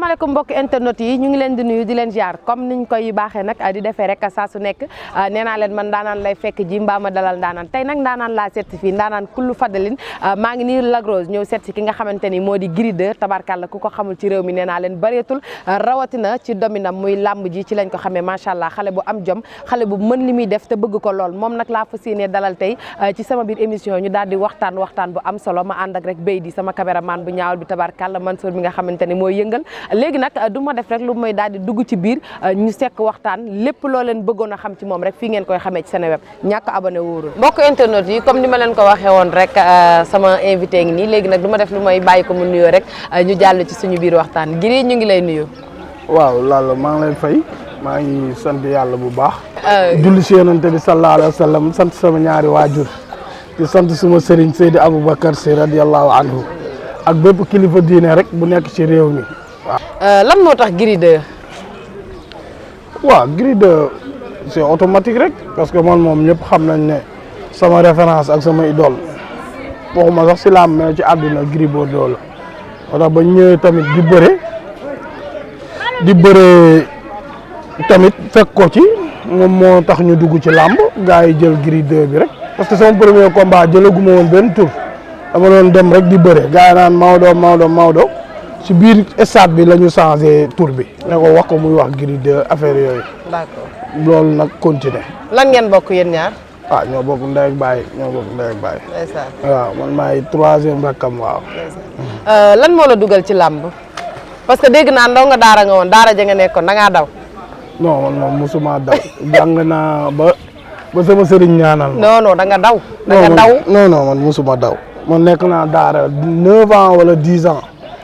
asalaamaaleykum mbokki internet yi ñu ngi leen di nuyu di leen ziar comme niñ koy baaxee nag di defee rek saa su nekk nee naa leen man ndaanaan lay fekk ji mbaa ma dalal ndaanaan tey nag ndaanaan laa seet fii ndaanaan kullu fadalin maa ngi nii Lac Rose ñëw seet si ki nga xamante ni moo di Gris 2 tabarkàlla ku ko xamul ci réew mi nee naa leen bëreetul rawatina ci dominam muy làmb ji ci lañ ko xamee macha allah xale bu am jom xale bu mën li muy def te bëgg ko lool moom nag laa fas yéenee dalal tey ci sama biir émission ñu daal di waxtaan bu am solo ma ànd ak rek béy di sama caméraman bu ñaawal bi tabarkàlla Mansour mi nga xamante ni mooy yëngal léegi nag du ma def rek lu may daal di dugg ci biir ñu sekk waxtaan lépp loo leen bëggoon a xam ci moom rek fii ngeen koy xamee ci Seneweb ñàkk abonné wóorul mbokk internet yi comme ni ma leen ko waxee woon rek sama invité ngi nii léegi nag du ma def lu may bàyyi ko mu nuyoo rek ñu jàll ci suñu biir waxtaan Gris ñu ngi lay nuyu. waaw Lalla maa ngi lay fay maa ngi sant yàlla bu baax. julli si Yonent bi sallallahu alayhi wa sallam sant sama ñaari waajur di sant suma sëriñ Seydi Aboubacar Sy radiyallahu anhu ak bépp kilifa diine rek bu nekk ci réew mi waaw. lan moo tax Gris 2. waaw Gris 2 c'est automatique rek parce que man moom ñëpp xam nañ ne sama référence ak sama idole waxuma sax si laam mais ci àdduna Gris Bordeaux la moo tax ba ñëwee tamit di bëre tamit fekk ko ci moom moo tax ñu dugg ci làmb gars yi jël Gris 2 bi rek parce que sama premier combat jëlaguma woon benn tur dama doon dem rek di bëre gars yi naan Maodo ci biir stade bi la ñu changé tur bi ne ko wax ko muy wax Gris 2 affaire yooyu. d'accord loolu nag continuer. lan ngeen bokk yéen ñaar. ñoo bokk ndey ak baay waaw man maay troisième rakkam waaw. lan moo la dugal ci làmb parce que dégg naa ndaw nga daara nga woon daara ja nga nekkoon da ngaa daw. non man moom mosuma daw jàng naa ba sama sëriñ ñaanal ma. non da nga daw. da nga daw non man mosuma daw. man nekk naa daara 9 ans wala 10 ans.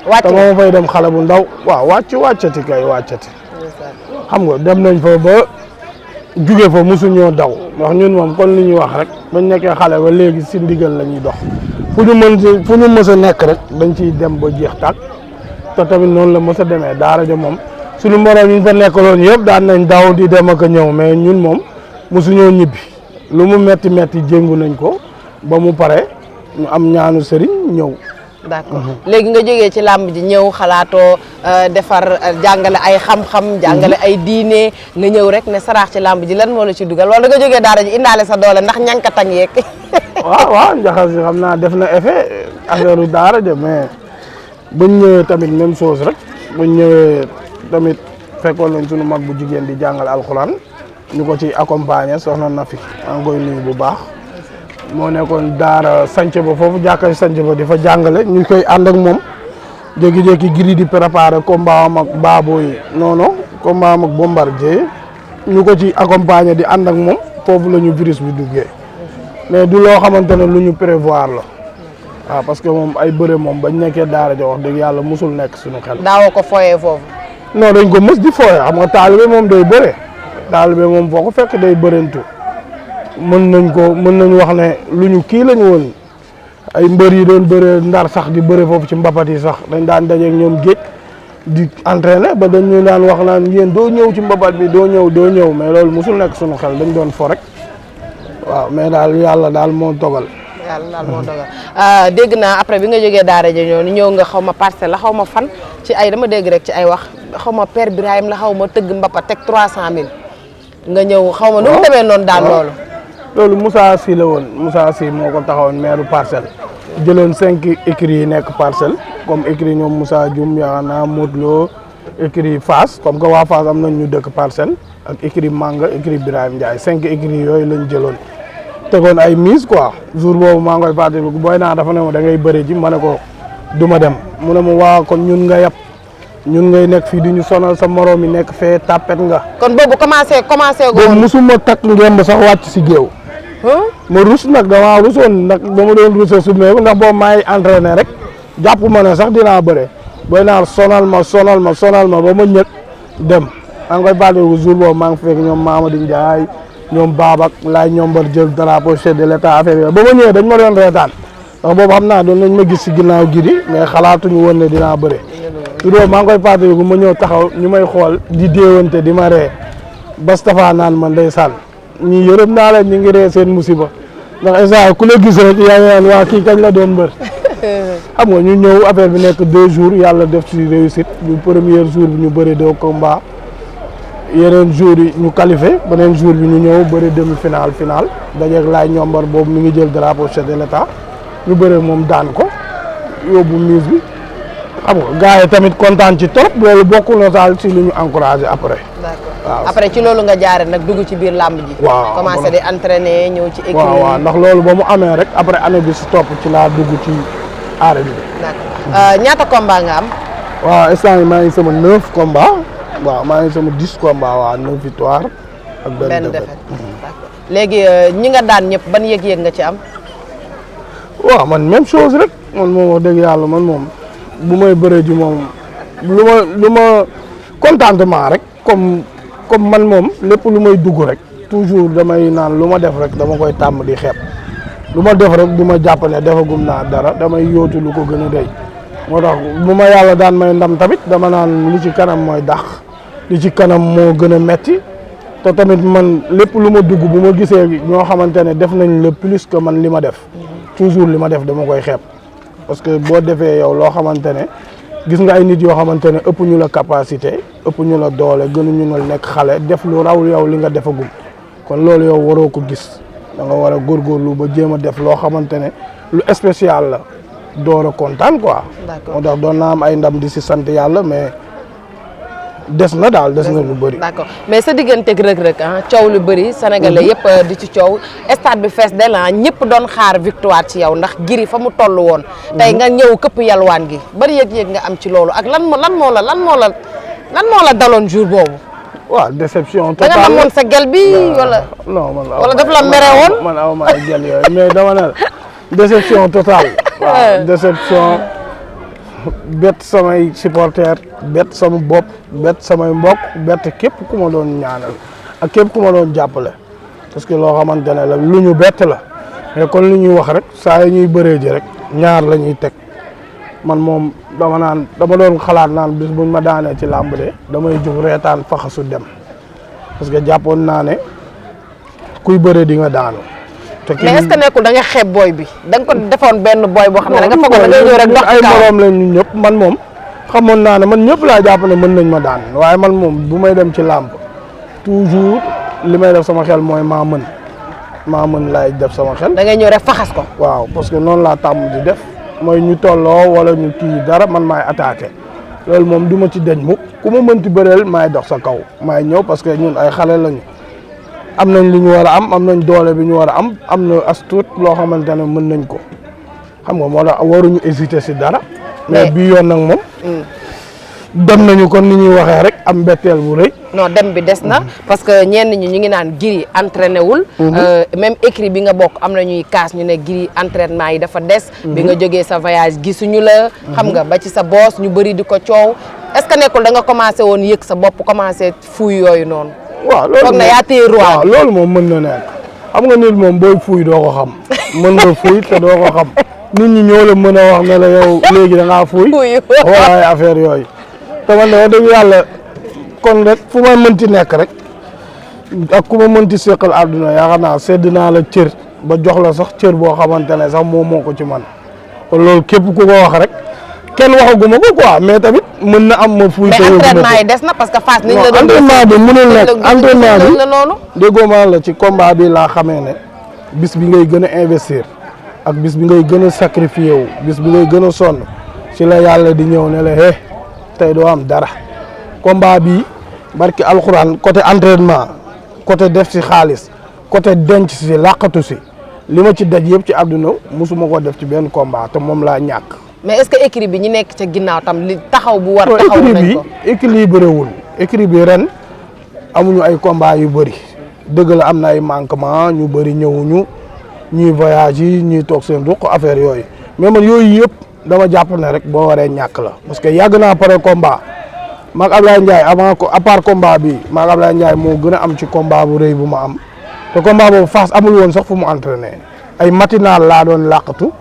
wàcc te ma fay dem xale bu ndaw waaw wàccati xam nga dem nañ fa ba juge fa mosuñoo daw ndax ñun moom kon li ñuy wax rek bañ nekkee xale ba léegi si ndigal la ñuy dox fu ñu mës a nekk rek dañ ciy dem ba jeex tàkk te tamit noonu la mës a demee daara ja moom suñu moroom yi ñu fa nekkaloon yëpp daan nañ daw di dem ak a ñëw mais ñun moom mosuñoo ñibbi lu mu metti jéngu nañ ko ba mu pare ñu am ñaanu sëriñ ñëw. d'accord léegi nga jógee ci làmb ji ñëw xalaatoo defar jàngale ay xam-xam jàngale ay diine nga ñëw rek ne saraax ci làmb ji lan moo la ci dugal wala da nga jógee daara ji indaale sa doole ndax ñànka tang yeeg. waaw njaxas yi xam naa def na effet affaire daara ja mais buñ ñëwee tamit même chose rek buñ ñëwee tamit fekkoon nañ suñu mag bu jigéen di jàngale alxuraan ñu ko ci accompagner soxna Nafi maa ngi koy nuyu bu baax. moo nekkoon daara sanc ba foofu jàkkari sanc ba di fa jàngale ñu koy ànd ak moom jékki-jékki Gris di préparer combat am ak Baboy combat am ak Bombardier ñu ko ci accompagner di ànd ak moom foofu la ñu virus bi duggee mais du loo xamante ne lu ñu prévoir la waaw parce que moom ay bëre moom bañ nekkee daara ja wax dëgg yàlla musul nekk suñu xel. daawoo ko fooyee foofu. non dañ ko mës di fooyee xam nga taalibe moom day bëre taalibe moom foo ko fekk day bërentu mën nañ wax ne lu ñu kii lañu woon ay mbër yi doon bëre ndar sax di bëre foofu ci mbapat yi sax dañ daan dajeeg ñoom géej di entraîner ba dañ ñu daan wax naan yéen doo ñëw ci mbapat bi doo ñëw mais loolu mosul nekk suñu xel dañ doon fo rek waaw mais daal yàlla daal moo dogal. dégg naa après bi nga jógee daara ja ñëw nga xaw ma parcelle la xaw ma fan ci ay dama dégg rek ci ay wax xaw ma père Birahim la xaw ma tëgg mbapat teg 300000 nga ñëw xaw ma nu mu demee noonu daal loolu Moussa Sy la woon Moussa Sy moo ko taxawoon maire Parcelles jëloon 5 écrits yi nekk Parcelles comme écrit ñoom Moussa Dioum yaakaar Modou Lo écrit Fass comme que waa Fass am nañ ñu dëkk Parcelles ak écrit Manga écrit Birahim Ndiaye 5 écrits yooyu lañ jëloon tegoon ay mise quoi jour boobu maa ngi koy fàttaliku booy naa dafa ne ma da ngay bëri ji ma ne ko du ma dem mu ne ma waa kon ñun nga yab ñun ngay nekk fii di ñu sonal sa morom yi nekk fee tapet nga. kon boobu commencé boobu musuma takk ngemb sax wàcc si géew. ma rus nag damaa rusoon nag ba ma doon rusa sumeeku ndax boobu maay entraîné rek jàpp ma ne sax dinaa bëre booy naa sonal ma ba ma ñëkk dem maa ngi koy fàttaliku jour boobu maa ngi fekk ñoom Mamadou Ndiaye ñoom Babak laay ñombar jël drapeau chef de l'état affaire yooyu ba ma ñëwee dañ ma doon reetaan ndax boobu xam naa doon nañ ma gis si ginnaaw Gris mais xalaatuñu woon ne dinaa bëre jour boobu maa ngi koy fàttaliku ma ñëw taxaw ñu may xool di déewante di ma ree Bastafa naan man ndeysaan ñii yërëm naa leen ñu ngi ree seen musiba ndax instant ku la gis rek yaa ngi naan waa kii kañ la doon mbër xam nga ñu ñëw affaire bi nekk 2 jours yàlla def ci réussite ñu premier jour bi ñu bëri 2 combats yeneen jours yi ñu qualifié beneen jour bi ñu ñëw bëri demi-finale finale dajeeg laay ñombar boobu mi ngi jël drapeau chef de l'état ñu bëri moom daan ko yóbbu mise bi xam nga gars yi tamit kontaan ci trop loolu bokkul na daal ci li ñu encouragé après. d'accord waaw après ci loolu nga jaare nag dugg ci biir làmb ji. waaw commencé di entraîner ñëw ci équipe waaw ndax loolu ba mu amee rek après année bi si topp ci laa dugg ci arène bi. d'accord ñaata combat nga am. waaw instant yii maa ngi sama 9 combat waaw maa ngi sama 10 combat waaw 9 victoire ak benn défaite. d'accord léegi ñi nga daan ñëpp ban yëg-yëg nga ci am. waaw man même chose rek man moom wax dëgg yàlla man moom bu may bëree ji moom lu ma contentement rek comme man moom lépp lu may dugg rek toujours damay naan lu ma def rek dama koy tàmm di xeeb lu ma def rek du ma jàpp ne defagum naa dara damay yóotu lu ko gën a dey moo tax bu ma yàlla daan may ndam tamit dama naan li ci kanam mooy dàq li ci kanam moo gën a metti te tamit man lépp lu ma dugg bu ma gisee ñoo xamante ne def nañ le plus que man li ma def toujours li ma def dama koy xeeb parce que boo defee yow loo xamante ne gis nga ay nit yoo xamante ne ëpp ñu la capacité ëpp ñu la doole gënuñu la nekk xale def lu raw yow li nga defagum kon loolu yow waroo ko gis da nga war a góorgóorlu ba jéem a def loo xamante ne lu spécial la door a kontaan quoi. d'accord moo tax doon naa am ay ndam di si sant yàlla mais des na daal des na lu bëri. d'accord mais sa digganteeg rëg-rëg coow lu bëri sénégalais yëpp di ci coow stade bi fees del ñëpp doon xaar victoire ci yow ndax giri fa mu toll woon. tey nga ñëw këpp yalwaan gi bari yëg-yëg nga am ci loolu ak lan moo la daloon jour boobu. waaw déception da totale nga namoon sa gel bi wala. non man wala daf la mere woon. man aw ma ay gel yooyu mais dama ne la déception totale. waaw déception bett samay supporters bett sama bopp bett samay mbokk bett képp ku ma doon ñaanal ak képp ku ma doon jàppale parce que loo xamante ne la lu ñu bett la mais kon lu ñuy wax rek saa yi ñuy bëree ji rek ñaar la ñuy teg man moom dama doon xalaat naan bis buñ ma daanee ci làmb de damay jug reetaan faxasu dem parce que jàppoon naa ne kuy bëree di nga daanu. mais est-ce que nekkul da nga xeeb booy bi da nga ko defoon benn booy boo xam ne da nga foogoon da ngay ñëw rek dox ay morom lañ ñun ñëpp man moom xamoon naa ne man ñëpp laa jàpp ne mën nañ ma daan waaye man moom bu may dem ci làmb toujours li may def sama xel mooy maa mën laay def sama xel. da ngay ñëw rek faxas ko. waaw parce que noonu laa tàmm di def mooy ñu tolloo wala ñu kii dara man maay attaqué loolu moom du ma ci deñ mukk ku ma mënti bëreel maay dox sa kaw maay ñëw parce que ñun ay xale lañu. am nañ li ñu war a am nañ doole bi ñu war a am na as tuut loo xamante ne mën nañ ko xam nga moo tax waruñu hésiter si dara. mais bii yoon nag moom. dem nañu kon ni ñuy waxee rek am mbetteel bu rëy. non dem bi des na parce que ñenn ñi ñu ngi naan Gris entraîné wul. même écrit bi nga bokk am na ñuy kaas ñu ne Gris entraînement yi dafa des. bi nga jógee sa voyage gisuñu la. xam nga ba ci sa boss ñu bëri di ko coow est-ce que nekkul da nga commencé woon yëg sa bopp commencé fuuy yooyu noonu. waaw loolu foog na yaa téye roi. waaw loolu moom mën na nekk xam nga nit moom booy fuuy doo ko xam mën nga fuuy te doo ko xam nit ñi ñoo la mën a wax ne la yow léegi da ngaa fuuy. waaye affaire yooyu. te man de wax dëgg yàlla kon rek fu ma mënti nekk rek ak ku ma mënti seqal àdduna yaakaar naa sedd naa la cër ba jox la sax cër boo xamante ne sax moom moo ko ci man kon loolu képp ku ko wax rek. kenn waxaguma ko quoi mais tamit mën na am ma fuuy. mais entraînement yi des na parce que Fass niñ la doon. entraînement bi mënul nekk entraînement bi déggoo ma la ci combat bi laa xamee ne bis bi ngay gën a investir ak bis bi ngay gën a sacrifié wu bis bi ngay gën a sonn ci la yàlla di ñëw ne la tey doo am dara combat bi barki alxuraan côté entraînement côté def ci xaalis côté denc si làqatu si li ma ci daj yëpp ci àdduna musuma ko def ci benn combat te moom laa ñàkk. mais est-ce que écrit bi ñu nekk ca ginnaaw tam li taxaw bu war taxaw nañ ko équilibré wul écrit bi ren amuñu ay combat yu bëri dëgg la am na ay manquement ñu bëri ñëwuñu ñuy voyage yi ñuy toog seen ruq affaire yooyu mais man yooyu yëpp dama jàpp ne rek boo waree ñàkk la parce que yàgg naa pare combat maag Ablaye Ndiaye avant à part combat bi maag Ablaye Ndiaye moo gën a am ci combat bu rëy bu ma am te combat boobu Fass amul woon sax fu mu entraîné ay matinal laa doon làqatu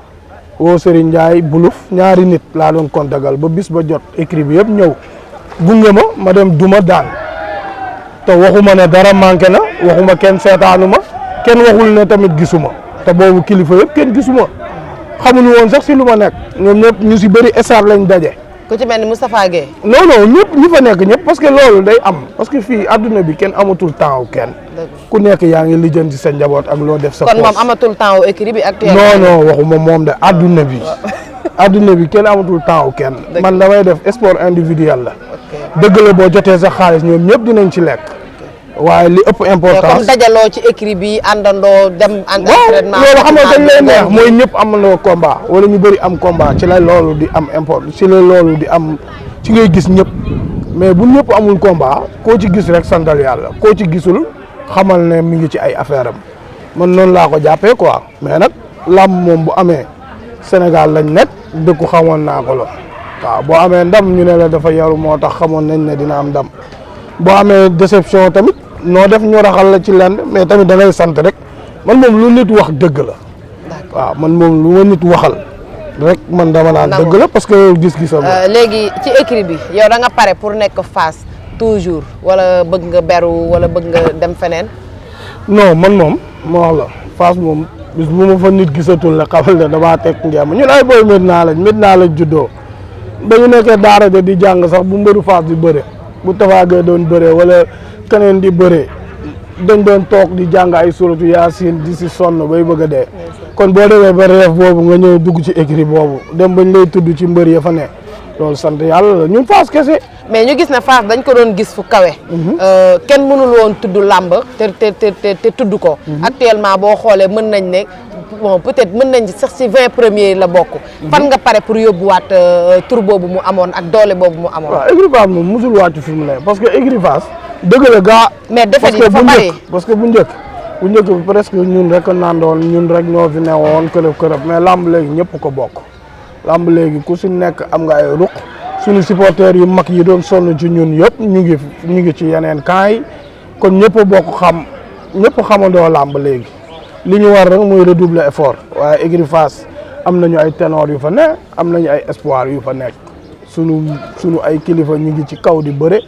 woo Serigne Ndiaye buluf ñaari nit laa doon kontagal ba bis ba jot écrit bi yëpp ñëw gunge ma dem duma daan te waxuma ne dara manqué na waxuma kenn seetaanu ma kenn waxul ne tamit gisuma te boobu kilifa yëpp kenn gisuma xamuñu woon sax si lu ma nekk ñoom ñëpp ñu si bëri stade lañ daje. ku ci mel ni Moustapha Gueye. non ñëpp ñi fa nekk ñëpp parce que loolu day am parce que fii adduna bi kenn amatul temps wu kenn. ku nekk yaa ngi lijjanti sa njaboot ak loo def sa poche. kon moom amatul temps wu écrit bi actuellement. non waxuma moom de adduna bi. adduna bi kenn amatul temps wu kenn. man damay def sport individuel la. dëgg la boo jotee sa xaalis ñoom ñëpp dinañ ci lekk. waaye li ëpp importance comme dajaloo ci écrit bi àndandoo dem. entraînement loolu xam nga dañ lay neex mooy ñëpp amandoo combat wala ñu bëri am combat ci la loolu di am import ci la loolu di am ci ngay gis ñëpp mais bu ñëpp amul combat koo ci gis rek santal yàlla koo ci gisul xamal ne mi ngi ci ay affaire am man noonu laa ko jàppee quoi mais nag làmb moom bu amee Sénégal lañ nekk dëkku xamoon naa ko la waaw boo amee ndam ñu ne la dafa yaru moo tax xamoon nañ ne dina am ndam boo amee déception tamit noo def ñu raxal la ci lenn mais tamit da ngay sant rek man moom lu nit wax dëgg la waaw man moom lu ma nit waxal rek man dama naan dëgg la parce que gis-gisam léegi ci écrit bi yow da nga pare pour nekk Fass toujours wala bëgg nga beru wala bëgg nga dem feneen. non man moom ma wax la Fass moom bis bu ma fa nit gisatul la xamal ne damaa teg ngeem ñun ay booy Medina lañ juddoo dañu nekkee daara de di jàng sax bu mbëru Fass di bëre bu Tapha Gueye doon bëre wala keneen di bëre dañ doon toog di jàng ay suratu Yaasin di si sonn bay bëgg a dee kon boo demee ba reef boobu nga ñëw dugg ci écrit boobu dem bañ lay tudd ci mbër ya fa ne loolu sant yàlla la ñun Fass kese. mais ñu gis ne Fass dañ ko doon gis fu kawe. kenn mënul woon tudd làmb te tudd ko. actuellement boo xoolee mën nañ ne bon peut-être mën nañ sax ci 20 premiers la bokk. fan nga pare pour yóbbuwaat tur boobu mu amoon ak doole boobu mu amoon. waaw écurie Fass moom mosul wàcc fi mu ne parce que écurie Fass dëgg la gaa. mais defet yi dafa bari parce que bu njëkk bi presque ñun rek nandoon ñun rek ñoo fi newoon kërëb mais lamb léegi ñëpp ko bokk lamb léegi ku si nekk am nga ay ruq suñu supporters yu mag yi doon sonn ci ñun yëpp ñu ngi ci yeneen camp yi kon ñëpp a bokk ñëpp xamandoo lamb léegi li ñu war rek mooy redoubler effort waaye écurie Fass am nañu ay ténor yu fa ne am nañu ay espoir yu fa nekk sunu ay kilifa ñu ngi ci kaw di bëre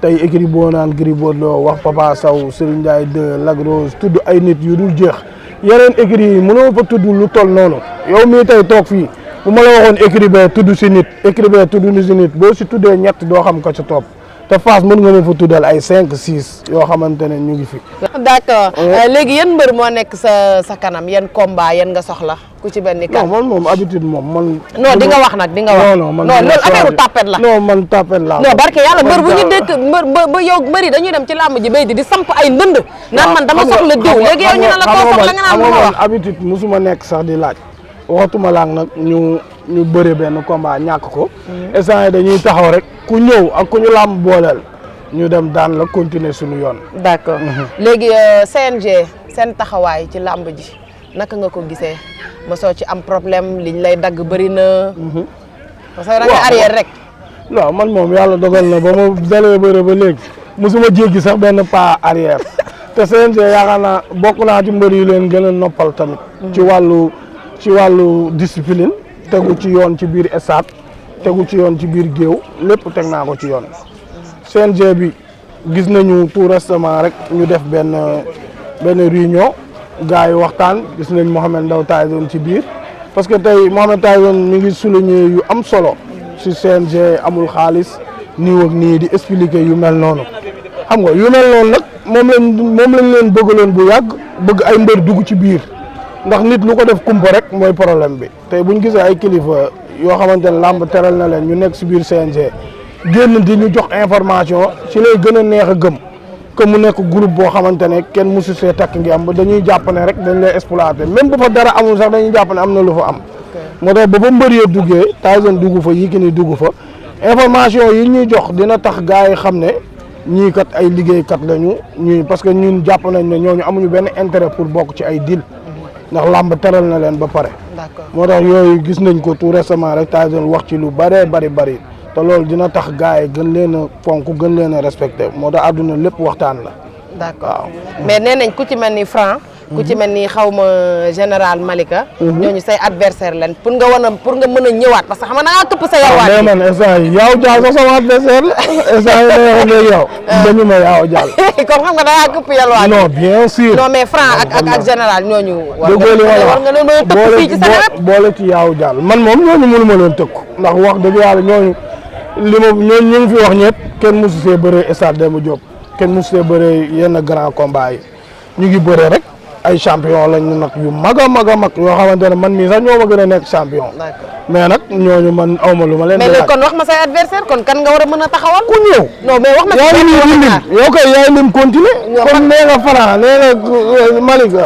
tey écurie boo naan Gris Bordeaux wax Papa Sow Serigne Ndiaye 2 Lac Rose tudd ay nit yu dul jeex yeneen écurie yi mënoo fa tudd lu toll noonu yow mii tey toog fii bu ma la waxoon écurie bee tudd si nit écurie bee tudd ni si nit boo si tuddee ñett doo xam ko ca topp te Fass mën nga ma fa tuddal ay 5 6 yoo xamante ne ñu ngi fi. d'accord léegi yan mbër moo nekk sa kanam yan combat yan nga soxla ku ci benn kan. non man moom habitude moom man. non di nga wax nag di nga wax. non man loolu affaire tapet la. non man tapet laa. non barke yàlla mbër bu ñu dëkk mbër ba yow mbëri dañuy dem ci làmb ji béy di samp ay ndënd. naan man dama soxla diw léegi yow ñu ne la koo soxla nga naan lu ma wax. habitude musuma nekk sax di laaj waxatuma laag nag ñu bëre benn combat ñàkk ko. instant dañuy taxaw rek ku ñëw ak ku ñu làmb booleel ñu dem daan la continuer suñu yoon. d'accord léegi CNG seen taxawaay ci làmb ji naka nga ko gisee ma soo ci am problème liñ lay dagg bëri na. parce que da nga arrière rek. non man moom yàlla dogal na ba ma dalee bëre ba léegi mosuma jéggi sax benn pas arrière te CNG yaakaar naa bokk naa ci mbër yu leen gën a noppal tamit. ci wàllu discipline tegu ci yoon ci biir stade tegu ci yoon ci biir géew lépp teg naa ko ci yoon. CNG bi gis nañu tout récemment rek ñu def benn réunion gars yi waxtaan gis nañ Mohamed Ndao Tyson ci biir parce que tey Mohamed Tyson mi ngi souligner yu am solo ci CNG amul xaalis nii ak nii di expliquer yu mel noonu xam nga yu mel noonu nag moom lañ leen bëggaloon bu yàgg bëgg ay mbër dugg ci biir ndax nit lu ko def kumpa rek mooy problème bi tey buñ gisee ay kilifa yoo xamante ne làmb teral na leen ñu nekk ci biir CNG génn di ñu jox information ci lay gën a neex a gëm que mu nekk groupe boo xamante ne kenn musu see takk ngi am ba dañuy jàpp ne rek dañ lay exploiter même bu fa dara amul sax dañuy jàpp ne am na lu fa am. moo tax ba fa mbër ya duggee Tyson dugg fa Yékini dugg fa information yi ñuy jox dina tax gars yi xam ne ñii kat ay liggéeykat lañu ñuy parce que ñun jàpp nañ ne ñooñu amuñu benn intérêt pour bokk ci ay deal ndax làmb teral na leen ba pare. d'accord moo tax yooyu gis nañ ko tout récemment rek Tyson wax ci lu bëree bari. te loolu dina tax gars yi gën leen a fonk gën leen a respecté moo tax àdduna lépp waxtaan la. d'accord mais nee nañ ku ci mel ni Franc ku ci mel ni xaw ma général Malika. ñooñu say adversaire lañ pour nga mën a ñëwaat parce que xam nga da ngaa këpp sa yawaat. mais man instant yi Yawou Dial sax sama adversaire la instant yi may wax ak yow. dañu ma Yawou Dial. kon xam nga da ngaa këpp yawaat. non bien sûr. non mais Franc ak général ñooñu. war nga leen mën a tëkk fii ci sa boole ci Yawou Dial man moom ñooñu mënu ma leen tëkk ndax wax dëgg yàlla ñooñu ñooñu ñu ngi fi wax ñëpp kenn mosu see bëree stade Demba Diop kenn mosu see bëree yenn grand combat yi ñu ngi bëree rek ay champion lañ nag yu mag a mag yoo xamante ne man mii sax ñoo ma gën a nekk champion. mais nag ñooñu man awma lu ma leen. mais kon wax ma say adversaire kon kan nga war a mën a taxawal. ku ñëw. non mais wax ma yaa ngi nii lim yow kay yaay lim continuer. comme nee nga Franc nee nga Malika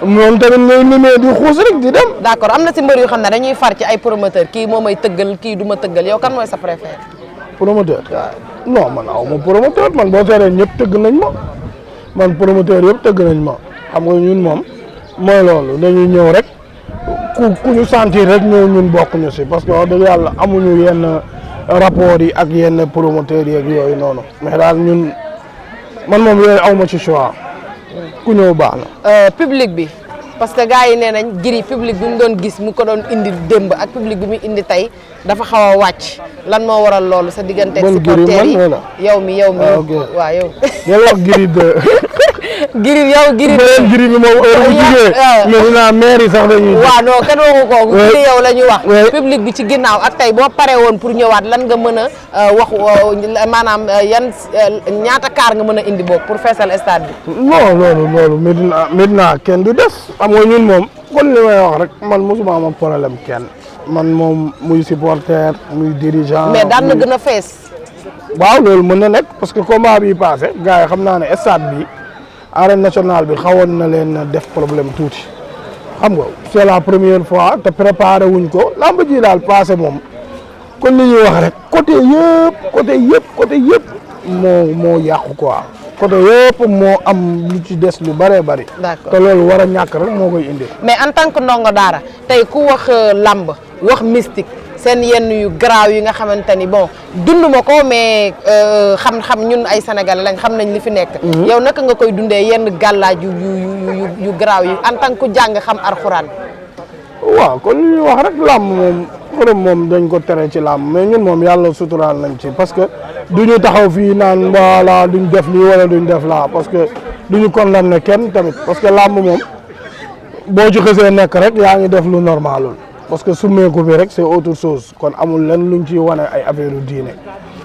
moom tamit ngay limee di xuus rek di dem. d'accord am na si mbër yu xam ne dañuy far ci ay promoteur kii moo may tëggal kii du ma tëggal yow kan mooy sa préféré. promoteur non man aw ma promoteur man boo seetee ñëpp tëgg nañ ma man promoteur yëpp tëgg nañ ma xam nga ñun moom mooy loolu dañuy ñëw rek ku ñu sentir rek ñëw ñun bokk ñu si parce que wax dëgg yàlla amuñu yenn rapport yi ak yenn promoteurs yi ak yooyu noonu mais daal ñun man moom yooyu aw ma ci choix ku ñëw baax na. public bi parce que gars yi nee nañ Gris public bi mu doon gis mu ko doon indi démb ak public bi mu indi tey dafa xaw a wàcc lan moo waral loolu sa diggante ak supporters yi yow mi waaw yow. yow wax Gris de. Gris yow Gris beneen Gris bi moom heure bu jugee. Medina maire yi sax dañuy. waaw non kenn waxu ko Gris yow la ñuy wax. public bi ci ginnaaw ak tey boo paree woon pour ñëwaat lan nga mën a wax maanaam yan ñaata kaar nga mën a indi boobu pour feesal stade bi. non loolu Medina kenn du des. xam nga ñun moom kon li may wax rek man mosuma am problème kenn. man moom muy supporter muy dirigeant. mais daan na gën a fees. waaw loolu mën na nekk parce que combat bi passé gars yi xam naa ne stade bi arène nationale bi xawoon na leen def problème tuuti xam nga c'est la première fois te préparé wuñ ko lamb ji daal passé moom kon li ñuy wax rek côté yëpp moo yàqu quoi côté yëpp moo am lu ci des lu bëree bëri. d'accord te loolu war a ñàkk rek moo koy indi. mais en tant que ndongo daara tey ku wax lamb wax mystique. seen yenn yu garaaw yi nga xamante ni bon dund ma ko mais xam ñun ay sénégalais lañ xam nañ li fi nekk. yow naka nga koy dundee yenn gàllaaj yu garaaw yi en tant que jàng xam alxuraan. waaw kon li ñuy wax rek làmb moom xërëm moom dañ ko tere ci làmb mais ñun moom yàlla suturaal nañ ci parce que du ñu taxaw fii naan voilà duñ def lii wala duñ def laa parce que duñu condamné kenn tamit parce que làmb moom boo ci xësee nekk rek yaa ngi def lu normalul parce que summeeku bi rek c'est autre chose kon amul lenn luñ ciy wane ay affaire yu diine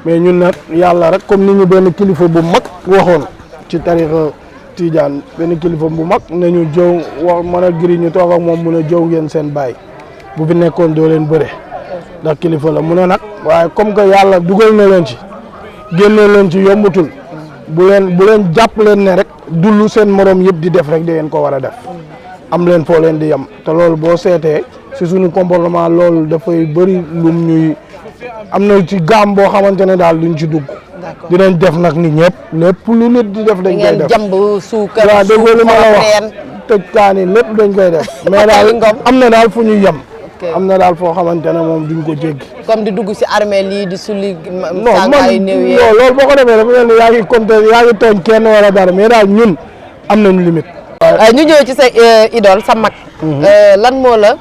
mais ñun nag yàlla rek comme ni ñu benn kilifa bu mag waxoon ci tarixa Tidiane benn kilifa bu mag nañu jëw wax mën a Gris ñu toog ak moom mun a jëw ngeen seen baay bu fi nekkoon doo leen bëre ndax kilifa la mu ne nag waaye comme que yàlla dugal na leen ci génne leen ci yombutul bu leen jàpp leen ne rek dullu seen morom yëpp di def rek da ngeen ko war a def am leen foo leen di yem te loolu boo seetee si suñu comportement loolu dafay bëri lum ñuy am na ci gaam boo xamante ne daal duñ ci dugg. dinañ def nag ni ñëpp lépp lu nit di def dañ koy def jàmb suukar waaw déggoo li ma la wax tëj kaani lépp dañ koy def mais daal am na daal fu ñuy yem am na daal foo xamante ne moom duñ ko jéggi comme di dugg si armée lii di sulli non man loolu boo ko defee dafa mel ni yaa ngi compter yaa ngi tooñ kenn wala dara mais daal ñun am nañ limite ñu ñëw ci sa idole sa mag lan moo la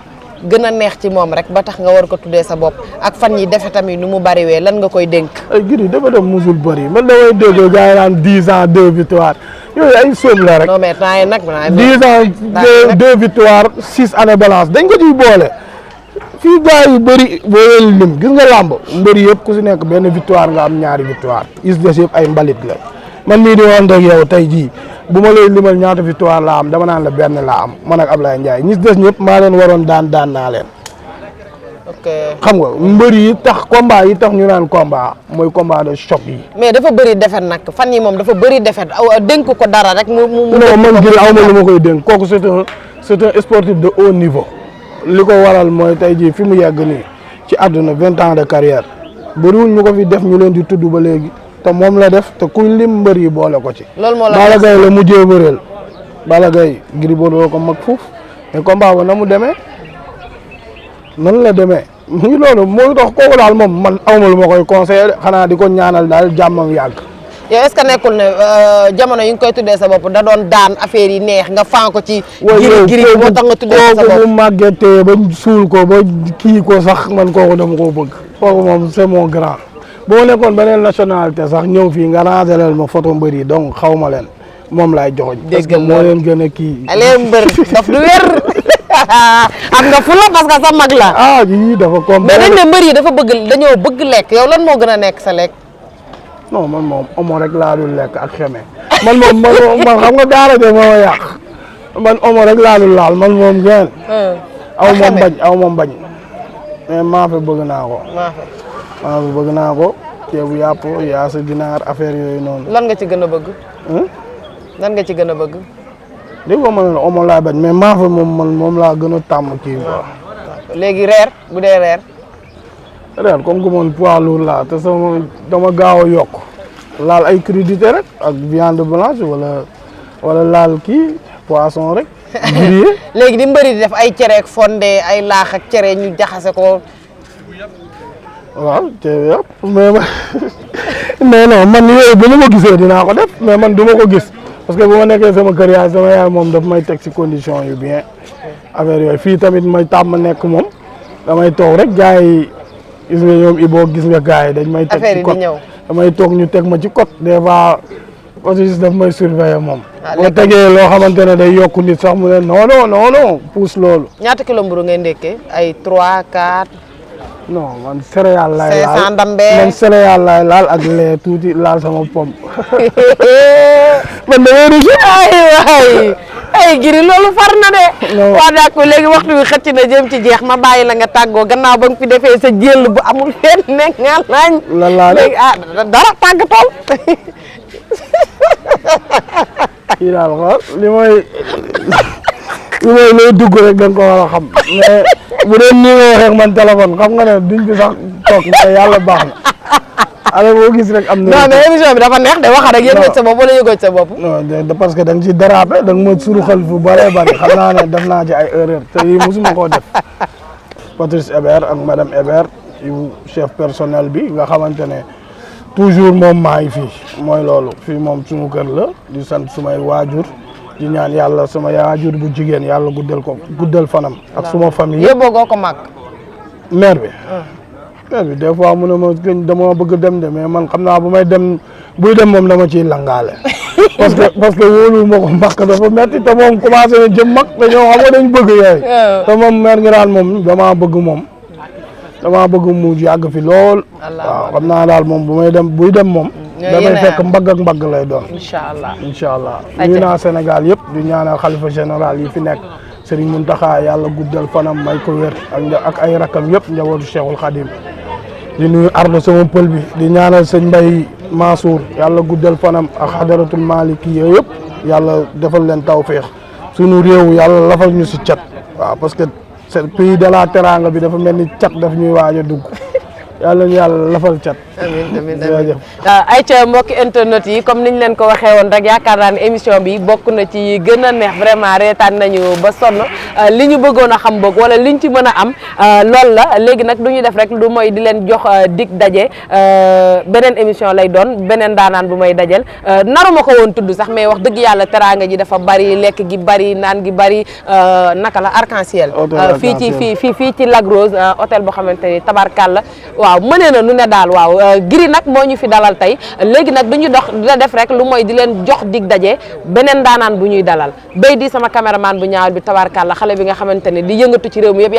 gën a neex ci moom rek ba tax nga war ko tuddee sa bopp ak fan yi defe tamit nu mu bariwee lan nga koy dénk. ay Gris dafa dem musul bëri man damay dégg gars yi naan 10 ans 2 victoires yooyu ay sóob la rek. non mais temps yii nag. 10 ans 2 victoires 6 années balance dañ ko ciy boole fii gars yu bëri boo leen lim gis nga làmb mbëri yëpp ku si nekk benn victoire nga am ñaari victoire is des yëpp ay mbalit la man mii di woon ak yow tey jii. bu ma lay limal ñaata victoire laa am dama naan la benn laa am man ak Ablaye Ndiaye ñi des ñëpp maa leen waroon daan naa leen. ok xam nga mbër yi tax combat yi tax ñu naan combat mooy combat de choc yi. mais dafa bëri defet nag fan yi moom dafa bëri defet dénk ko dara rek mu non man Gris aw ma lu ma koy dénk kooku c'est un sportif de haut niveau. li ko waral mooy tey jii fi mu yegg nii ci àdduna 20 ans de carrière bëriwul ñu ko fi def ñu leen di tudd ba léegi. te moom la def te kuñ lim mbër yi boole ko ci. loolu moo la Balla Gaye la mujjee bëreel Balla Gaye Gris Bordeaux ko mag fuuf mais combat ba na mu demee nan la demee mu ngi loolu moo tax kooku daal moom man awma lu ma koy conseillé xanaa di ko ñaanal daal jàmmam yàgg yow est-ce que nekkul ne jamono yi nga koy tuddee sa bopp da doon daan affaire yi neex nga fan ko ci giri moo tax nga tuddee sa bopp bu màggetee ba suul ko ba kii ko sax man kooku dama koo bëgg kooku moom c'est mon grand boo nekkoon beneen nationalité sax ñëw fii nga rangeleel ma photo mbër yi donc xaw ma leen moom laay joxoñ parce que moo leen gën a kii alee mbër daf du wér am nga fu la parce que sa mag la ah yii dafa comme mais dañ ne mbër yi dañoo bëgg lekk yow lan moo gën a nekk sa lekk non man moom omo rek laa dul lekk ak xeme man moom man xam nga daara de moo yàq man omo rek laa dul laal man moom geen aw moom bañ mais maafe bëgg naa ko maafe bëgg naa ko ceebu yàpp yaa sa ginaar affaire yooyu noonu lan nga ci gën a bëgg lan nga ci gën a bëgg dégg nga man omo laa bañ mais maafe moom laa gën a tàmm kii quoi léegi reer bu dee reer comme que man poids lourd laa te dama gaaw a yokk laal ay crudité rek ak viande blanche wala laal kii poisson rek grillé léegi di mbëri di def ay cere ak fondé ay laax ak cere ñu jaxase ko waaw cere yëpp mais non man yooyu bu ma gisee dinaa ko def mais man du ma ko gis parce que bu ma nekkee sama kër yaay sama yaay moom daf may teg ci condition yu bien affaire yooyu fii tamit may tàmm nekk moom damay toog rek gars yi gis nga ñoom Ibo gis nga gars yi dañ may teg ci code damay toog ñu teg ma ci code des fois aussi daf may surveiller moom boo tegee loo xamante ne day yokku nit sax mu ne non pousse loolu ñaata kilo mburu ngay ndekkee ay 3 4 non man céréale laay laal 500 ndambe man céréale laay laal ak lait tuuti laal sama pomme man damay rusi ay giri loolu far na de waa d'accord léegi waxtu wi xëcc na jëm ci jeex ma bàyyi la nga tàggoo gannaaw ba nga fi defee sa jël bu amul fenn nekk nga lañ la laa léegi dara tàggatool kii daal xool li mooy looy dugg rek da nga ko war a xam mais bu dee nii nga waxee man téléphone xam nga ne duñ fi sax toog mais yàlla baax na alors boo gis rek am na. non mais émission bi dafa neex de wax rek yëg nga sa bopp wala yëgoo sa bopp. non parce que da nga ci dérapé da nga ma suruxal fu bëree bëri xam naa ne def naa ci ay erreur te yii mosuma koo def Patrice Hébert ak madame Hébert yu chef personnel bi nga xamante ne toujours moom maa ngi fii mooy loolu fii moom suñu kër la di sant sumay waajur di ñaan yàlla sama waajur bu jigéen yàlla guddal fanam ak suma famille yëpp yóbboo ko mag mère bi des fois mu ne ma dama bëgg dem de mais man xam naa bu may dem buy dem moom dama ciy langaale parce que wóolu ma ko mbàkk dafa metti te moom commencé na jëm mag te ñoo xam nga dañ bëgg yooyu te moom mère ngi daal moom dama bëgg mu yàgg fi lool waaw xam naa daal moom buy dem moom damay fekk mbagg ak mbagg lay doon incha allah nuyu naa Sénégal yëpp di ñaanal xalifa général yi fi nekk Serigne Mountakha yàlla guddal fanam may ko wér ak ay rakam yëpp njabootu Cheikhul Khadim di nuyu Ardo sama pël bi di ñaanal sëñ Mbaye Mansour yàlla guddal fanam ak xadaratul Maliki yooyu yëpp yàlla defal leen tawféex sunu réew yàlla lafal ñu si cat waaw parce que c'est pays de la teranga bi dafa mel ni cat daf ñuy waaj a dugg yàlla ñu yàlla lafal cat. amiin ay ca mbokki internet yi comme niñ leen ko waxee woon rek yaakaar naa ne émission bi bokk na ci gën a neex vraiment reetaan nañu ba sonn li ñu bëggoon a xam boog wala liñ ci mën a am loolu la léegi nag du ñu def rek lu mooy di leen jox dig daje beneen émission lay doon beneen daanaan bu may dajel naruma ko woon tudd sax mais wax dëgg yàlla teraanga ji dafa bari lekk gi bari naan gi bari naka la arc-en-ciel fii ci Lac Rose hôtel boo xamante ni tabarkàlla waaw mënee na nu ne daal waaw Gris nag moo ñu fi dalal tey léegi nag du ñu dox dina def rek lu mooy di leen jox dig daje beneen daanaan bu ñuy dalal béy di sama caméraman bu ñaawal bi tabarkàlla xale bi nga xamante ne di yëngatu ci réew mi yëpp